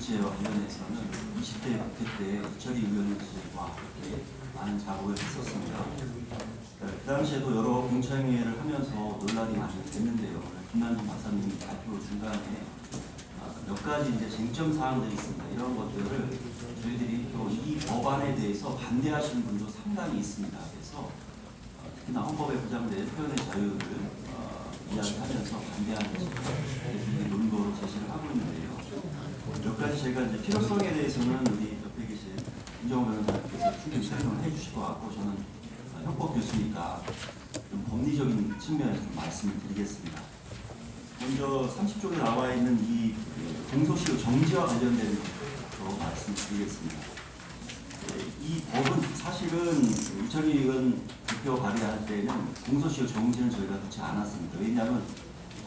부인죄와 관련해서는 20대 국회 때 이철희 의원과 함께 많은 작업을 했었습니다. 그 당시에도 여러 공청회를 하면서 논란이 많이 됐는데요. 김남진 박사님이 발표 중간에 몇 가지 이제 쟁점 사항들이 있습니다. 이런 것들을 저희들이 또 이 법안에 대해서 반대하시는 분도 상당히 있습니다. 그래서 특히나 헌법에 보장된 표현의 자유를 이야기하면서 반대하는 논거로 제시를 하고 있는데요. 몇 가지 제가 이제 필요성에 대해서는 우리 옆에 계신 김정호 변호사님께서 충분히 설명을 해주실 것 같고, 저는 형법 교수니까 좀 법리적인 측면에서 좀 말씀을 드리겠습니다. 먼저 30쪽에 나와 있는 이 공소시효 정지와 관련된 거 말씀드리겠습니다. 이 법은 사실은 이철희 의원 대표 발의할 때는 공소시효 정지는 저희가 넣지 않았습니다. 왜냐하면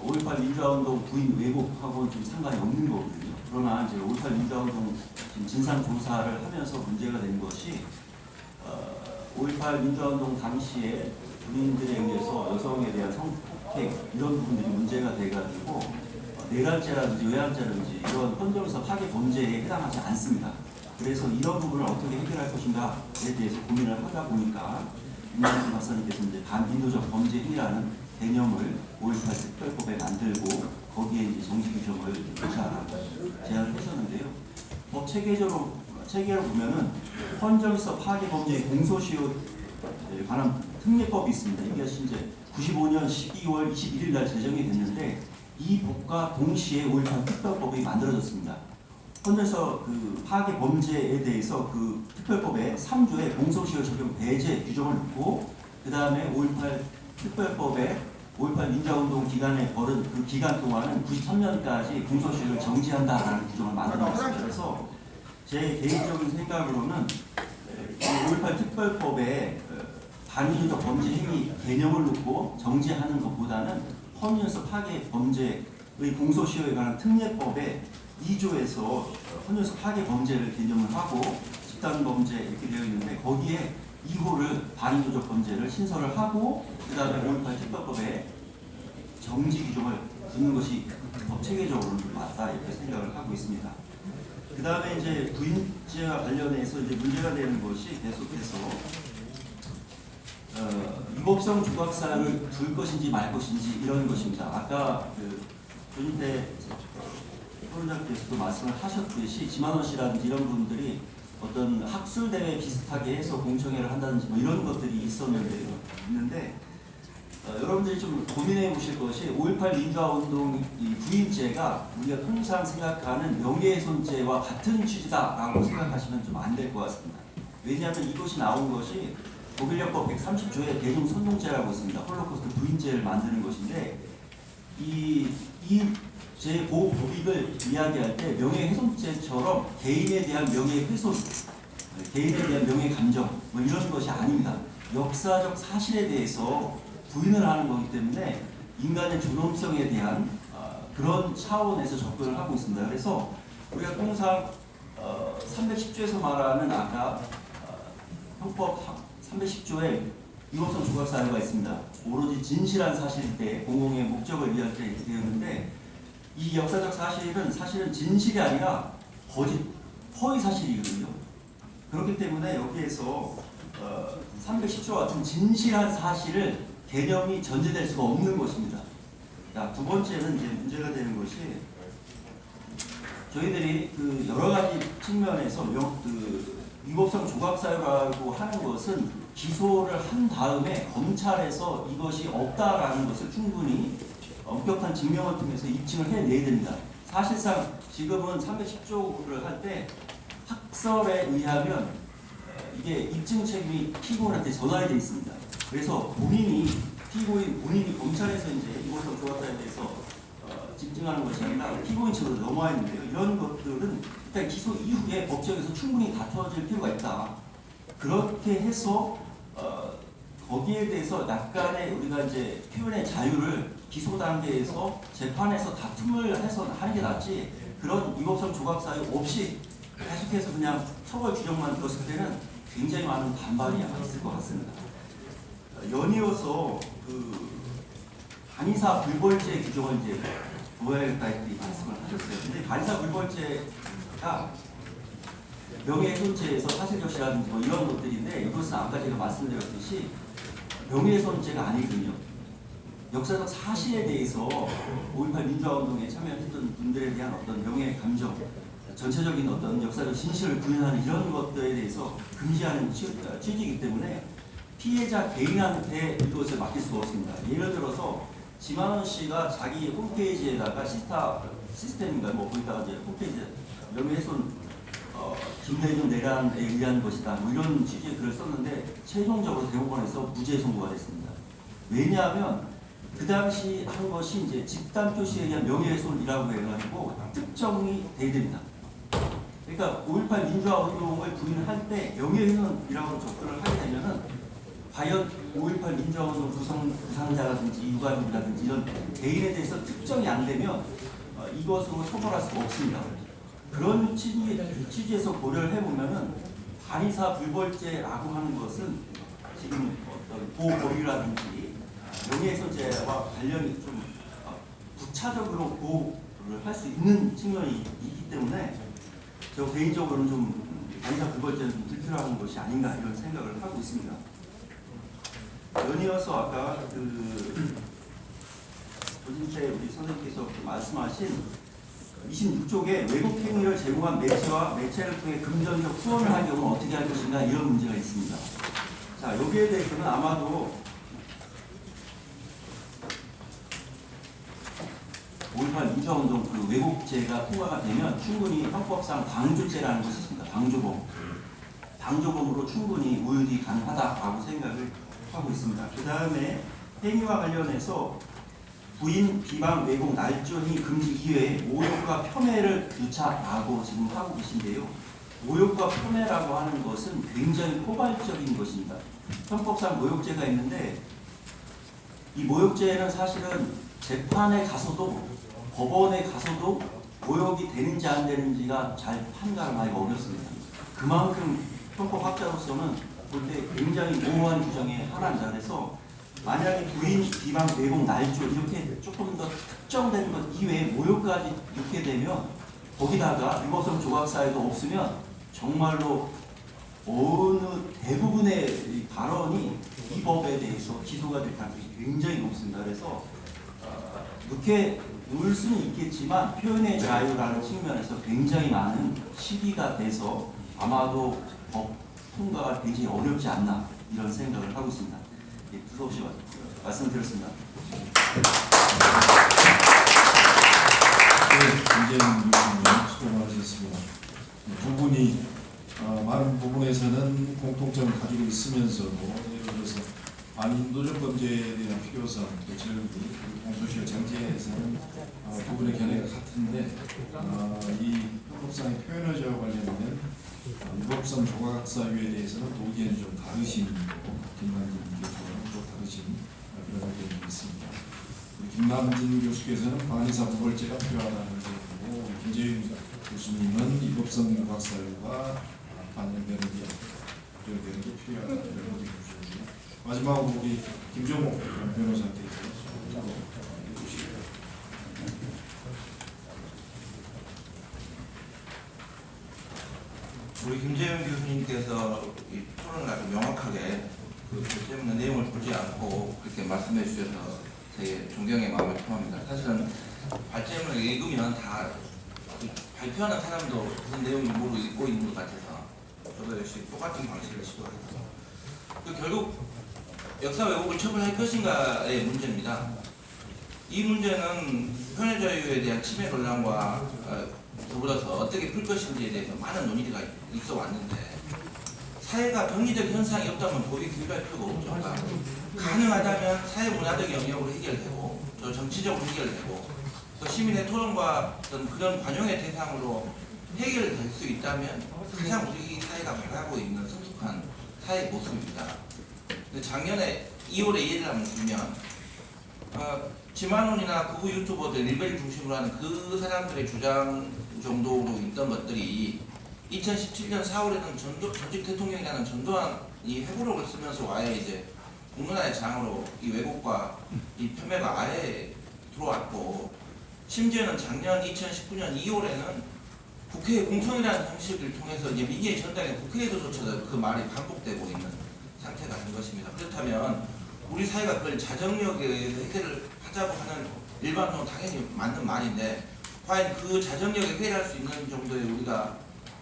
5.18 민주화운동 부인 왜곡하고는 좀 상관이 없는 거거든요. 그러나 이제 5.18 민주화운동 진상조사를 하면서 문제가 된 것이 5.18 민주화운동 당시에 군인들에 의해서 여성에 대한 성폭행 이런 부분들이 문제가 돼가지고 내란죄라든지 외환죄라든지 이런 헌정사 파괴 범죄에 해당하지 않습니다. 그래서 이런 부분을 어떻게 해결할 것인가에 대해서 고민을 하다 보니까 김남진 박사님께서 이제 반인도적 범죄 행위라는 개념을 5.18 특별법에 만들고 거기에 이제 정지 규정을 제안을 하셨는데요. 법 체계로 보면은 헌정사 파괴 범죄의 공소시효에 관한 특례법이 있습니다. 이게 이제 95년 12월 21일 날 제정이 됐는데 이 법과 동시에 5.18 특별법이 만들어졌습니다. 헌정사 그 파괴 범죄에 대해서 그 특별법에 3조에 공소시효 적용 배제 규정을 넣고, 그 다음에 5.18 특별법에 5.18 민주화운동 기간에 벌은 그 기간 동안은 93년까지 공소시효를 정지한다라는 규정을 만들어놨습니다. 그래서 제 개인적인 생각으로는 5.18 특별법에 반인도적 범죄 행위 개념을 넣고 정지하는 것보다는 헌정사 파괴 범죄의 공소시효에 관한 특례법에 2조에서 헌정사 파괴 범죄를 개념을 하고 집단 범죄 이렇게 되어 있는데 거기에 2호를 반인도적 범죄를 신설을 하고 그 다음에 5.18 특별법에 정지 규정을 두는 것이 법 체계적으로는 좀 맞다 이렇게 생각을 하고 있습니다. 그 다음에 이제 부인죄와 관련해서 이제 문제가 되는 것이 계속해서 위법성 조각사를 둘 것인지 말 것인지 이런 것입니다. 아까 그 조인태 토론자께서도 말씀을 하셨듯이 지만원 씨라든지 이런 분들이 어떤 학술대회 비슷하게 해서 공청회를 한다든지 뭐 이런 것들이 있는데 여러분들이 좀 고민해 보실 것이 5.18 민주화운동 부인죄가 우리가 통상 생각하는 명예훼손죄와 같은 취지다라고 생각하시면 좀 안 될 것 같습니다. 왜냐하면 이것이 나온 것이 독일헌법 130조의 대중선동죄라고 있습니다. 홀로코스트 부인죄를 만드는 것인데 이 제5법익을 이야기할 때 명예훼손죄처럼 개인에 대한 명예훼손, 개인에 대한 명예감정 뭐 이런 것이 아닙니다. 역사적 사실에 대해서 부인을 하는 거기 때문에 인간의 존엄성에 대한 그런 차원에서 접근을 하고 있습니다. 그래서 우리가 통상 310조에서 말하는 아까 형법 310조에 위법성 조각 사유가 있습니다. 오로지 진실한 사실일 때 공공의 목적을 위할 때 이렇게 되었는데 이 역사적 사실은 진실이 아니라 거짓, 허위 사실이거든요. 그렇기 때문에 여기에서 310조와 같은 진실한 사실을 개념이 전제될 수가 없는 것입니다. 자, 두 번째는 이제 문제가 되는 것이 저희들이 그 여러 가지 측면에서 위법성 조각 사유라고 하는 것은 기소를 한 다음에 검찰에서 이것이 없다라는 것을 충분히 엄격한 증명을 통해서 입증을 해내야 됩니다. 사실상 지금은 310조를 할 때 학설에 의하면 이게 입증 책임이 피고인한테 전환이 되어 있습니다. 그래서 본인이 검찰에서 이제 위법성 조각 사유에 대해서 집중하는 것이 아니라 피고인 측으로 넘어와 있는데요. 이런 것들은 일단 기소 이후에 법정에서 충분히 다퉈질 필요가 있다. 그렇게 해서 거기에 대해서 약간의 우리가 이제 표현의 자유를 기소 단계에서 재판에서 다툼을 해서 하는 게 낫지, 그런 위법성 조각 사유 없이 계속해서 그냥 처벌 규정만 들었을 때는 굉장히 많은 반발이 있을 것 같습니다. 연이어서 그 간이사 불벌죄 규정을 이제 두어야겠다 이렇게 말씀을 하셨어요. 근데 간이사 불벌죄 명예훼손죄에서 사실적시라든지 뭐 이런 것들인데 이것은 아까 제가 말씀드렸듯이 명예훼손죄가 아니거든요. 역사적 사실에 대해서 5.18 민주화운동에 참여했던 분들에 대한 어떤 명예 감정, 전체적인 어떤 역사적 진실을 부인하는 이런 것들에 대해서 금지하는 취지이기 때문에 피해자 개인한테 이것을 맡길 수가 없습니다. 예를 들어서 지만원 씨가 자기 홈페이지에다가 시스템인가 뭐 거기다가 이제 홈페이지에 명예훼손 김대중 내란에 의한 것이다 뭐 이런 취지의 글을 썼는데 최종적으로 대법원에서 무죄 선고가 됐습니다. 왜냐하면 그 당시 한 것이 이제 집단 표시에 의한 명예훼손이라고 해가지고 특정이 돼야 됩니다. 그러니까 5.18 민주화 운동을 부인할 때 명예훼손이라고 접근을 하게 되면은 과연 5.18 민주화 운동 부상자라든지 유가족이라든지 이런 개인에 대해서 특정이 안 되면 이것으로 처벌할 수가 없습니다. 그런 취지에서 고려를 해보면은 반의사 불벌죄라고 하는 것은 지금 어떤 보호법이라든지 명예훼손죄와 관련이 좀 부차적으로 보호를 할 수 있는 측면이 있기 때문에 저 개인적으로는 좀 반의사 불벌죄는 좀 불필요한 것이 아닌가 이런 생각을 하고 있습니다. 연이어서 아까 조진태 우리 선생님께서 말씀하신 26쪽에 외국 행위를 제공한 매체와 매체를 통해 금전적 후원을 할 경우 어떻게 할 것인가 이런 문제가 있습니다. 자, 여기에 대해서는 아마도 5.18 민주화운동 그 왜곡죄가 통과가 되면 충분히 형법상 방조죄라는 것이 있습니다. 방조범으로 충분히 무효이 가능하다라고 생각을 하고 있습니다. 그 다음에 행위와 관련해서 부인, 비방, 왜곡, 날조 행위 금지 이외에 모욕과 폄훼를 유차라고 지금 하고 계신데요. 모욕과 폄훼라고 하는 것은 굉장히 포괄적인 것입니다. 형법상 모욕죄가 있는데 이 모욕죄는 사실은 재판에 가서도 법원에 가서도 모욕이 되는지 안 되는지가 잘 판단을 하기가 어렵습니다. 그만큼 형법학자로서는 볼 때 굉장히 모호한 규정의 하나입니다. 그래서 만약에 부인, 비방, 왜곡, 날조 이렇게 조금 더 특정된 것 이외에 모욕까지 넣게 되면 거기다가 위법성 조각사유도 없으면 정말로 어느 대부분의 발언이 이 법에 대해서 기소가 될 가능성이 굉장히 높습니다. 그래서 이렇게 놓을 수는 있겠지만 표현의 자유라는 측면에서 굉장히 많은 시기가 돼서 아마도 법 통과가 굉장히 어렵지 않나 이런 생각을 하고 있습니다. 예, 두서없이 말씀드렸습니다. 네, 김재현 교수님 수고 많으셨습니다. 두 분이 많은 부분에서는 공통점을 가지고 있으면서도 예를 들어서 반인도적 범죄에 대한 필요성, 또 저희 공소시효 정지에서는 두 분의 견해가 같은데 이 형법상의 표현의 자유와 관련된 위법성 조각사유에 대해서는 또 의견이 좀 다르신 김남진 교수와는 또 다르신 그런 의견이 있습니다. 김남진 교수께서는 반의사 부벌죄가 필요하다는 의견이고 김재윤 교수님은 위법성 조각사유가 반영되는 게 필요하다는 의견을 주셨습니다. 마지막으로 우리 김종옥 변호사께서 우리 김재현 교수님께서 이 토론을 아주 명확하게 그 때문에 내용을 보지 않고 그렇게 말씀해 주셔서 되게 존경의 마음을 표합니다. 사실은 발제문을 읽으면 다 발표하는 사람도 무슨 내용이 모르고 읽고 있는 것 같아서 저도 역시 똑같은 방식을 시도했습니다. 결국 역사 왜곡을 처벌할 것인가의 문제입니다. 이 문제는 표현의 자유에 대한 침해 논란과 더불어서 어떻게 풀 것인지에 대해서 많은 논의가 있어 왔는데 사회가 병리적 현상이 없다면 법이 규율할 필요가 없죠. 그러니까 가능하다면 사회 문화적 영역으로 해결되고 또 정치적으로 해결되고 또 시민의 토론과 어떤 그런 관용의 대상으로 해결될 수 있다면 가장 우리 사회가 바라고 있는 성숙한 사회의 모습입니다. 작년에 2월에 예를 한번 들면 지만원이나 극우 유튜버들 일베를 중심으로 하는 그 사람들의 주장 정도로 있던 것들이 2017년 4월에는 전직 대통령이라는 전두환이 회고록을 쓰면서 아예 이제 국문화의 장으로 이 왜곡과 이 폄훼가 아예 들어왔고 심지어는 작년 2019년 2월에는 국회 공청이라는 형식을 통해서 이제 민의의 전당에 국회에서조차도 그 말이 반복되고 있는 상태가 된 것입니다. 그렇다면 우리 사회가 그걸 자정력에 의해서 해결을 하자고 하는 일반적으로 당연히 맞는 말인데 과연 그 자정력에 해결할 수 있는 정도의 우리가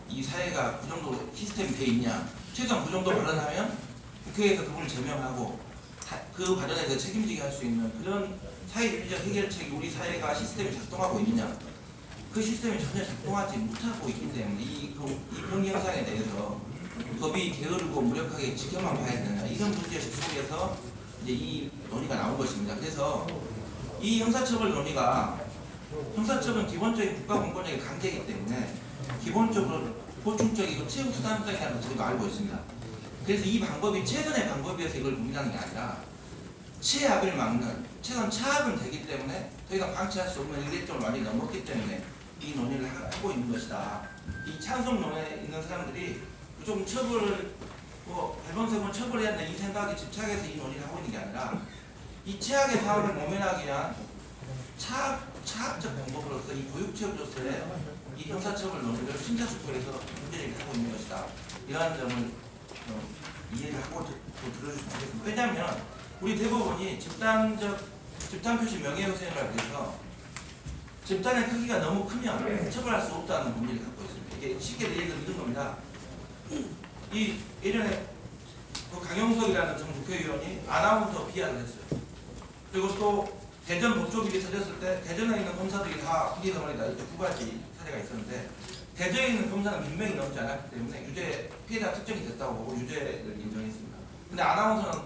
이 사회가 그 정도 시스템이 돼 있냐? 최소한 그 정도 발언하면 국회에서 그분을 제명하고 그 발언에 책임지게 할 수 있는 그런 사회주의적 해결책이 우리 사회가 시스템이 작동하고 있느냐? 그 시스템이 전혀 작동하지 못하고 있기 때문에 이 병기 현상에 대해서 법이 게으르고 무력하게 지켜만 봐야 되느냐 이런 문제의식 속에서 이제 이 논의가 나온 것입니다. 그래서 이 형사처벌 논의가 형사처벌은 기본적인 국가공권력의 강제이기 때문에 기본적으로 보충적이고 최우수단성이라는 걸 저희도 알고 있습니다. 그래서 이 방법이 최선의 방법이어서 이걸 고민하는 게 아니라 최악을 막는 최선 차악은 되기 때문에 더 이상 방치할 수 없는 일대점을 많이 넘었기 때문에 이 논의를 하고 있는 것이다. 이 찬성론에 있는 사람들이 좀 처벌을 발본 세번 처벌해야 한다 이 생각에 집착해서 이 논의를 하고 있는 게 아니라 이 최악의 상황을 모면하기 위한 차악적 방법으로서 이 고육체육조서의 이 형사처벌 논의를 심사숙고해서 문제제기를 하고 있는 것이다. 이러한 점을 이해를 하고 들어주시면 좋겠습니다. 왜냐하면 우리 대법원이 집단표시 명예훼손이라고 해서 집단의 크기가 너무 크면 처벌할 수 없다는 논리를 갖고 있습니다. 이게 쉽게 예를 들면 이런 겁니다. 이 예전에 그 강용석이라는 전 국회의원이 아나운서 비하를 했어요. 그리고 또 대전 법조비리 터졌을 때 대전에 있는 검사들이 다 비리덩어리다 이렇게 두 가지 사례가 있었는데 대전에 있는 검사는 몇 명이 넘지 않았기 때문에 유죄 피해자 특정이 됐다고 보고 유죄를 인정했습니다. 근데 아나운서는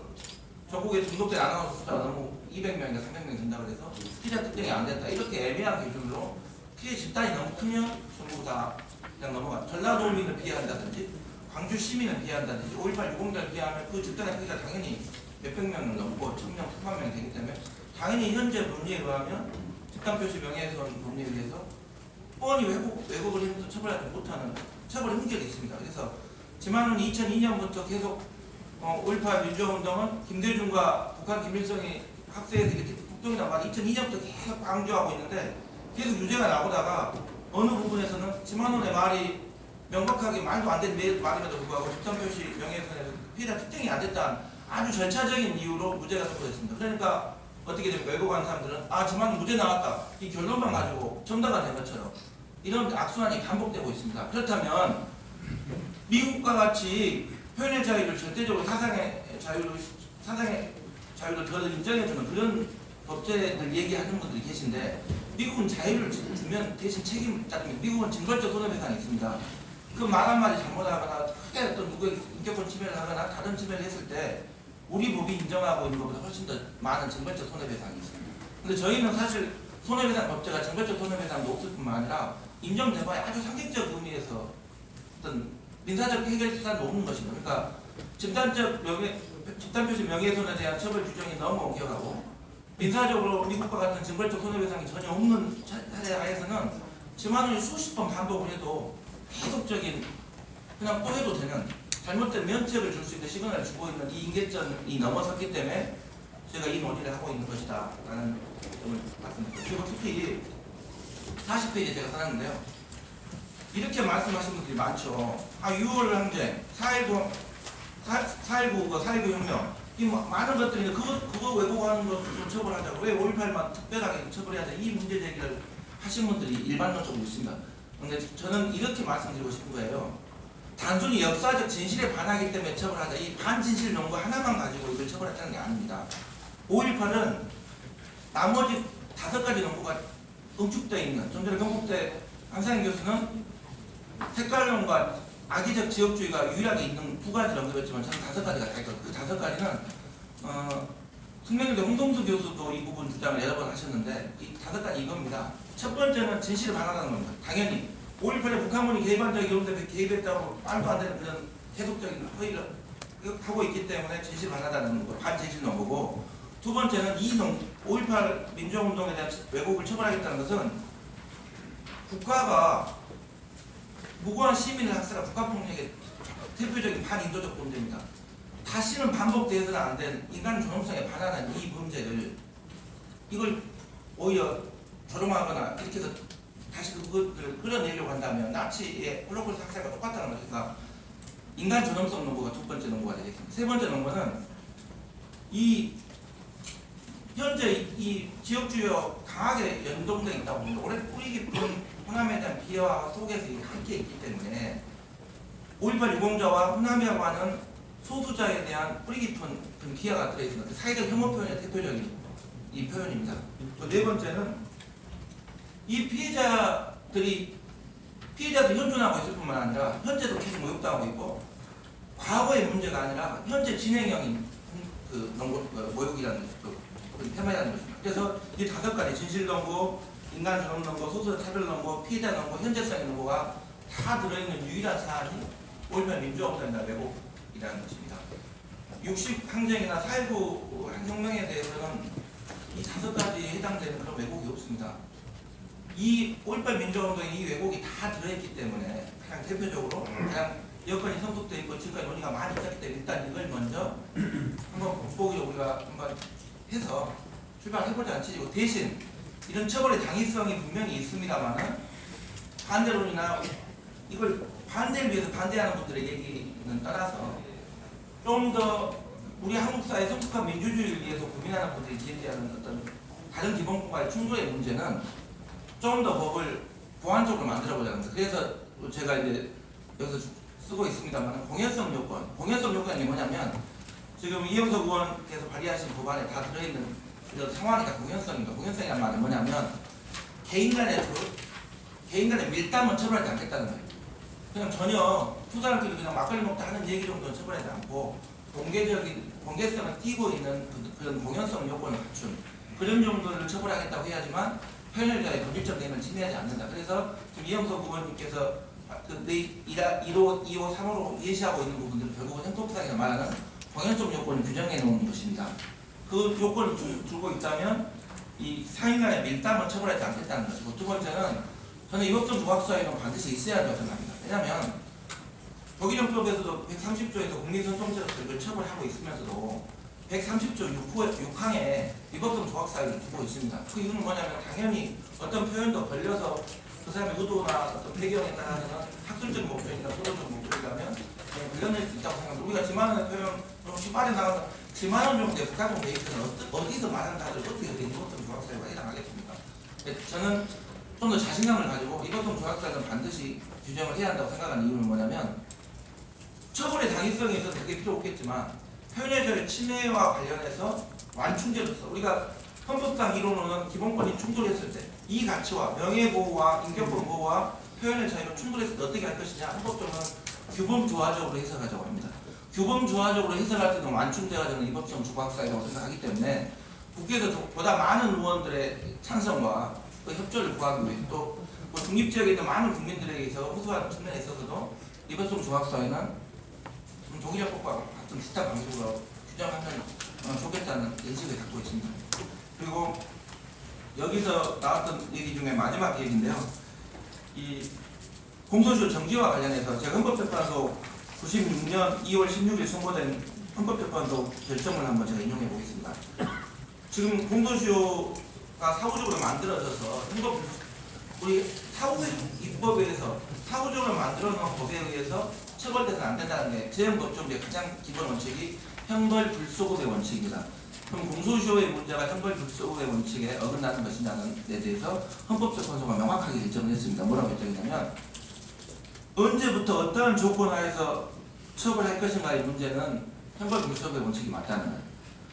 전국에 등록된 아나운서 숫자가 너무 200명인가 300명이 된다고 해서 피해자 특정이 안 됐다 이렇게 애매한 기준으로 피해 집단이 너무 크면 전부 다 그냥 넘어가. 전라도민을 피해한다든지 광주 시민을 피해한다든지 5.18 유공자를 피해하면 그 집단의 크기가 당연히 몇백 명을 넘고 1000명, 1000만 명이 되기 때문에 당연히 현재 법리에 의하면 집단표시 명예훼손 법리에 의해서 뻔히 왜곡을 해서 처벌하지 못하는 처벌 흥결이 있습니다. 그래서 지만은 2002년부터 계속 5.18 민주화운동은 김대중과 북한 김일성이 학세에서 이렇게 국동이나 말 2002년부터 계속 강조하고 있는데 계속 유죄가 나오다가 어느 부분에서는 지만원의 말이 명백하게 말도 안 되는 말임에도 불구하고 집단표시 명예훼손에서 피해자 특정이 안 됐다는 아주 절차적인 이유로 무죄가 선고됐습니다. 그러니까 어떻게 됩니까? 왜곡한 사람들은 지만원 무죄 나왔다 이 결론만 가지고 정당화 된 것처럼 이런 악순환이 반복되고 있습니다. 그렇다면 미국과 같이 표현의 자유를 절대적으로 사상의 자유를 더 인정해주는 그런 법제를 얘기하는 분들이 계신데 미국은 자유를 주면 대신 책임을 따릅니다. 미국은 징벌적 손해배상이 있습니다. 그 말 한마디 잘못하거나 크게 어떤 누구의 인격권 침해를 하거나 다른 침해를 했을 때 우리 법이 인정하고 있는 것보다 훨씬 더 많은 징벌적 손해배상이 있습니다. 근데 저희는 사실 손해배상 법제가 징벌적 손해배상도 없을 뿐만 아니라 인정돼봐야 아주 상식적 의미에서 어떤 민사적 해결 수단도 없는 것입니다. 그러니까 집단표시 명예훼손에 대한 처벌 규정이 너무 엄격하고 민사적으로 미국과 같은 징벌적 손해배상이 전혀 없는 사례 하에서는 지만원이 수십 번 반복을 해도 계속적인 그냥 또 해도 되는 잘못된 면책을 줄 수 있는 시그널을 주고 있는 이 인계점이 넘어섰기 때문에 제가 이 논의를 하고 있는 것이다 라는 점을 말씀드립니다. 그리고 특히 40페이지에 제가 써놨는데요. 이렇게 말씀하신 분들이 많죠. 6월 항쟁, 4.19 혁명 이 많은 것들이 그거 왜곡하는 것도 처벌하자고 왜 5.18만 특별하게 처벌해야 돼? 이 문제 제기를 하신 분들이 일반적으로 있습니다. 그런데 저는 이렇게 말씀드리고 싶은 거예요. 단순히 역사적 진실에 반하기 때문에 처벌하자. 이 반진실 논거 하나만 가지고 이걸 처벌했다는 게 아닙니다. 5.18은 나머지 5가지 논거가 응축되어 있는 좀 전에 경북대 한상현 교수는 색깔론과 악의적 지역주의가 유일하게 있는 2가지를 언급했지만 저는 5가지가 다 있거든요. 그 5가지는 숙명여대 홍성수 교수도 이 부분 주장을 여러 번 하셨는데 이 5가지 이겁니다. 첫 번째는 진실을 반하다는 겁니다. 당연히 5.18에 북한군이 개입한 적이 없는데 개입했다고 말도 안 되는 그런 계속적인 허위를 하고 있기 때문에 진실을 반하다는 거, 반진실 논거고 두 번째는 5.18 민주화운동에 대한 왜곡을 처벌하겠다는 것은 국가가 무고한 시민을 학살한 국가폭력의 대표적인 반인도적 범죄입니다. 다시는 반복되어서는 안 된 인간 존엄성에 반하는 이 범죄를 이걸 오히려 조롱하거나 이렇게 해서 다시 그것들을 끌어내려고 한다면 나치의 홀로코스트 학살과 똑같다는 것이니까 인간 존엄성 논거가 두 번째 논거가 되겠습니다. 세 번째 논거는 이 현재 이 지역주요 강하게 연동되어 있다고 봅니다. 올해 뿌리 깊은 호남에 대한 비하 속에서 함께 있기 때문에 5.18 유공자와 호남이라고 하는 소수자에 대한 뿌리 깊은 그런 기하가 들어있습니다. 사회적 혐오 표현의 대표적인 이 표현입니다. 또 네 번째는 이 피해자들이 현존하고 있을 뿐만 아니라 현재도 계속 모욕당하고 있고 과거의 문제가 아니라 현재 진행형인 그 모욕이라는 그 폄하라는 것입니다. 그래서 이 다섯 가지 진실농고, 인간 존엄농고, 소수자 차별농고, 피해자 농고, 현재성의 농고가 다 들어있는 유일한 사안이 5.18 민주화운동이나 왜곡이라는 것입니다. 60 항쟁이나 4.19 혁명에 대해서는 이 다섯 가지에 해당되는 그런 왜곡이 없습니다. 이 5.18 민주화운동의 이 왜곡이 다 들어있기 때문에 가장 대표적으로 가장 여건이 성숙되어 있고 지금까지 논의가 많이 있었기 때문에 일단 이걸 먼저 한번 국보기로 우리가 한번 해서 출발해보자는 취지고, 대신 이런 처벌의 당위성이 분명히 있습니다만은 반대론이나 이걸 반대를 위해서 반대하는 분들의 얘기는 따라서 좀 더 우리 한국 사회 성숙한 민주주의를 위해서 고민하는 분들이 제기하는 어떤 다른 기본권과의 충돌의 문제는 좀 더 법을 보완적으로 만들어보자는 거죠. 그래서 제가 이제 여기서 쓰고 있습니다만 공연성 요건이 뭐냐면 지금 이영석 의원께서 발의하신 법안에 다 들어있는 이런 상황이니까 공연성입니다. 공연성이란 말은 뭐냐면 개인 간의 밀담은 처벌하지 않겠다는 거예요. 그냥 전혀 두 사람끼리 그냥 막걸리 먹다 하는 얘기 정도는 처벌하지 않고 공개성을 띄고 있는 그런 공연성 요건을 갖춘 그런 정도를 처벌하겠다고 해야지만 표현자의 본질적 내용을 침해하지 않는다. 그래서 지금 이영석 의원님께서 그 1호, 2호, 3호로 예시하고 있는 부분들은 결국은 형법상에서 말하는 공연성 요건을 규정해 놓은 것입니다. 그 요건을 두고 있다면 이 상인 간의 밀담을 처벌하지 않겠다는 것이고, 두 번째는 저는 이법적 조합사유는 반드시 있어야 한다고 생각합니다. 왜냐하면 독일형법에서도 130조에서 국민선동죄로서 이걸 처벌하고 있으면서도 130조 6항에 위법성 조합사유를 두고 있습니다. 그 이유는 뭐냐면 당연히 어떤 표현도 걸려서 그 사람의 의도나 어떤 배경에 따라서는 학술적 목적이나 소도적 목적이라면 걸려낼 수 있다고 생각합니다. 우리가 지만원의 표현, 시발에 나가서 지만원 정도의 국가공 베이스는 어디서 말한다를 어떻게 위법성 조합사유가 해당하겠습니까? 저는 좀 더 자신감을 가지고 위법성 조합사유는 반드시 규정을 해야 한다고 생각하는 이유는 뭐냐면 처벌의 당위성에 있어서 그게 필요 없겠지만 표현의 자유 침해와 관련해서 완충제로서 우리가 헌법상 이론으로는 기본권이 충돌했을 때 이 가치와 명예보호와 인격권 보호와 표현의 자유가 충돌했을 때 어떻게 할 것이냐, 헌법적으로는 규범조화적으로 해석하자고 합니다. 규범조화적으로 해석할 때는 완충제가 되는 위법성 조각사유라고 생각하기 때문에 국회에서 보다 많은 의원들의 찬성과 그 협조를 구하기 위해 또 중립지역에 있는 많은 국민들에게서 호소하는 측면에 있어서도 위법성 조각사유는 독일형법과 같은 비슷한 방식으로 규정하면 좋겠다는 인식을 갖고 있습니다. 그리고 여기서 나왔던 얘기 중에 마지막 얘기인데요. 이 공소시효 정지와 관련해서 제가 헌법재판소 96년 2월 16일 선고된 헌법재판소 결정을 한번 제가 인용해 보겠습니다. 지금 공소시효가 사후적으로 만들어져서 우리 사후 입법에 의해서 사후적으로 만들어 놓은 법에 의해서 처벌돼서는 안 된다는 게 재형법정의 가장 기본 원칙이 형벌불소급의 원칙입니다. 그럼 공소시효의 문제가 형벌불소급의 원칙에 어긋나는 것이냐는 데 대해서 헌법재판소가 명확하게 결정을 했습니다. 뭐라고 결정했냐면 언제부터 어떠한 조건 하에서 처벌할 것인가의 문제는 형벌불소급의 원칙이 맞다는 거예요.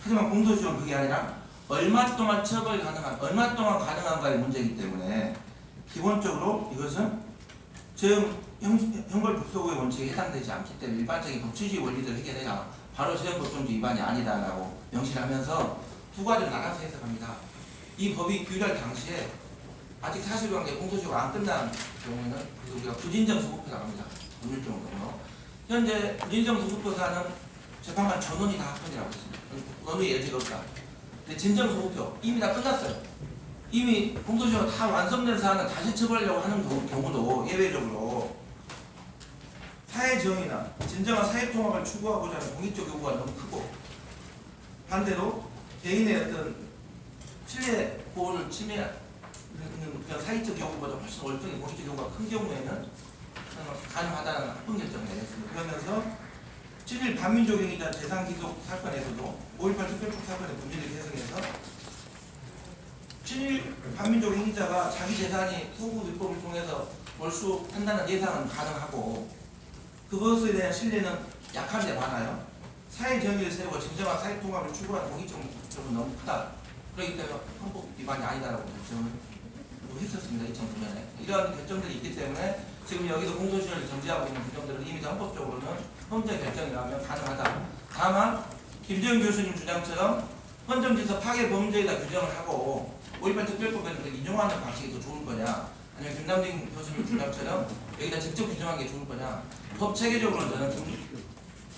하지만 공소시효는 그게 아니라 얼마 동안 가능한가의 문제이기 때문에 기본적으로 이것은 형벌불소급의 원칙에 해당되지 않기 때문에 일반적인 법치주의 원리들을 해결해야 바로 재형법정지 위반이 아니다라고 명시를 하면서 두 가지를 나눠서 해석합니다. 이 법이 규율할 당시에 아직 사실관계 공소시효가 안 끝난 경우에는 우리가 부진정 수급표라고 합니다. 법률적인 경우 현재 부진정 수급표사는 재판관 전원이 다 합헌이라고 했습니다. 논의 여지가 없다. 근데 진정 수급표 이미 다 끝났어요. 이미 공소시효가 다 완성된 사안은 다시 처벌하려고 하는 경우도 예외적으로 사회정의나 진정한 사회통합을 추구하고자 하는 공익적 요구가 너무 크고, 반대로 개인의 어떤 신뢰 보호를 침해하는 그냥 사회적 요구보다 훨씬 월등히 공익적 요구가 큰 경우에는 가능하다는 합헌 결정을 내렸습니다. 그러면서 7.1 반민족 행위자 재산 기속 사건에서도 5.18 특별법 사건의 문제를 개정해서 7.1 반민족 행위자가 자기 재산이 소부 입법을 통해서 몰수한다는 예상은 가능하고 그것에 대한 신뢰는 약한데 많아요. 사회 정의를 세우고 진정한 사회 통합을 추구하는 공익적 목적은 너무 크다. 그렇기 때문에 헌법 위반이 아니다라고 결정을 했었습니다. 2009년에. 이러한 결정들이 있기 때문에 지금 여기서 공소시효를 정지하고 있는 규정들은 이미 헌법적으로는 헌재 결정이라면 가능하다. 다만 김재현 교수님 주장처럼 헌정질서 파괴 범죄에다 규정을 하고 5.18 특별법에는 인용하는 방식이 더 좋을 거냐, 아니면 김남진 교수님 주장처럼 여기다 직접 규정하는 게 좋을 거냐. 법 체계적으로는 저는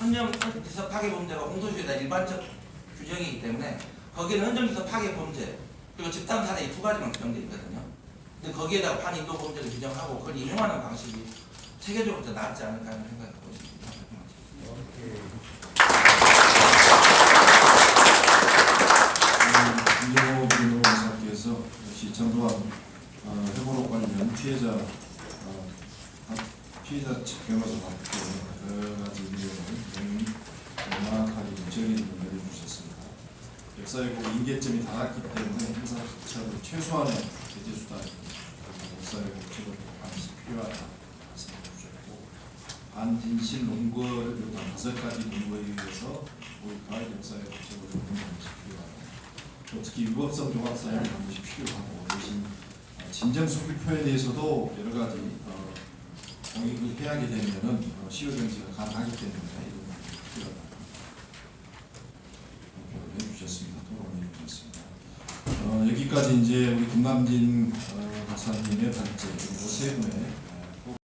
헌정질서 파괴 범죄가 공소시효에 대한 일반적 규정이기 때문에 거기에는 헌정질서 파괴 범죄 그리고 집단 살해 이 두 가지만 규정되어 있거든요. 근데 거기에다가 반인도 범죄를 규정하고 그걸 인용하는 방식이 체계적으로 더 낫지 않을까 하는 생각을 하고 있습니다. 김정호 변호사께서 역시 전두환 해고로 관련 피해자 측 변호사답게 여러 가지 내용을 명확하게 정리를 내려주셨습니다. 역사회고 인계점이 닿았기 때문에 형사처벌 최소한의 제재 수단 역사회고 처벌 반드시 필요하다 말씀해 주셨고, 반진실 논거를 비롯한 5가지 논거에 의해서 5.18 역사회고 처벌을 반드시 필요하다. 또 특히 유법성 종합사유는 반드시 필요하고, 대신 진정수기 표현에서도 여러 가지 공익을 해하게 되면은 시효정지가 가능하기 때문에 이런 부분이 필요하다. 발표를 해주셨습니다. 토론해 주셨습니다. 여기까지 이제 우리 김남진 박사님의 발제 그리고 세 분의